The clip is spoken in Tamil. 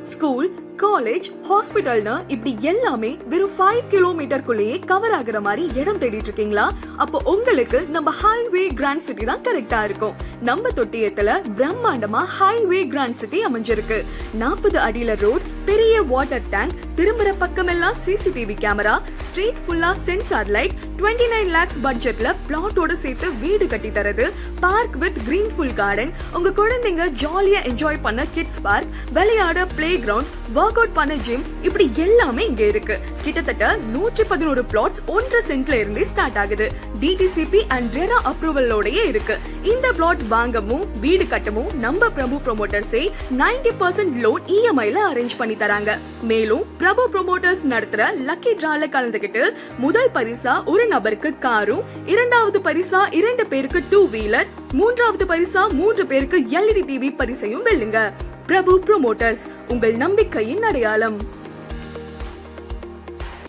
ஸ்கூல், காலேஜ், ஹாஸ்பிட்டல்னு இப்படி எல்லாமே வெறும் 5 கிலோமீட்டருக்குள்ளேயே கவர் ஆகுற மாதிரி இடம் தேடிட்டு இருக்கீங்களா? அப்போ உங்களுக்கு நம்ம ஹைவே கிராண்ட் சிட்டி தான் கரெக்டா இருக்கும். நம்ம தொட்டியத்துல பிரம்மாண்டமா ஹைவே கிராண்ட் சிட்டி அமைஞ்சிருக்கு. 40 அடியில ரோட், பெரிய வாட்டர் டேங்க், திரும்புற பக்கமெல்லாம் சிசிடிவி கேமரா, ஸ்ட்ரீட் ஃபுல்லா சென்சார் லைட், 29 lakhs பட்ஜெட்ல பிளாட்டோட சேர்த்து வீடு கட்டி தரது, park with green full garden, உங்க குழந்தைங்க ஜாலியா என்ஜாய் பண்ண கிட்ஸ் பார்க், விளையாட பிளே கிரவுண்ட், ஒர்க் அவுட் பண்ண ஜிம், இப்படி எல்லாமே இங்க இருக்கு. கிட்டத்தட்ட 111 பிளாட்ஸ் 1.5 சென்ட்ல இருந்தே ஸ்டார்ட் ஆகுது. டிடிசிபி அண்ட் ரெரா அப்ரூவலோடயே இருக்கு. இந்த பிளாட் வாங்கவும் வீடு கட்டவும் நம்ம பிரபு ப்ரோமோட்டர்ஸே 90% லோன் இஎம்ஐல அரேஞ்ச் பண்ணி தராங்க. மேலும் பிரபு ப்ரோமோட்டர்ஸ் நடத்துற லக்கி டிரால கலந்துகிட்டு முதல் பரிசா ஒரு நபருக்கு காரும், இரண்டாவது பரிசா 2 பேருக்கு 2 வீலர், மூன்றாவது பரிசா 3 பேருக்கு LED டிவி பரிசையும் வெல்லுங்க. பிரபு ப்ரோமோட்டர்ஸ், உங்கள் நம்பிக்கையின் அடையாளம்.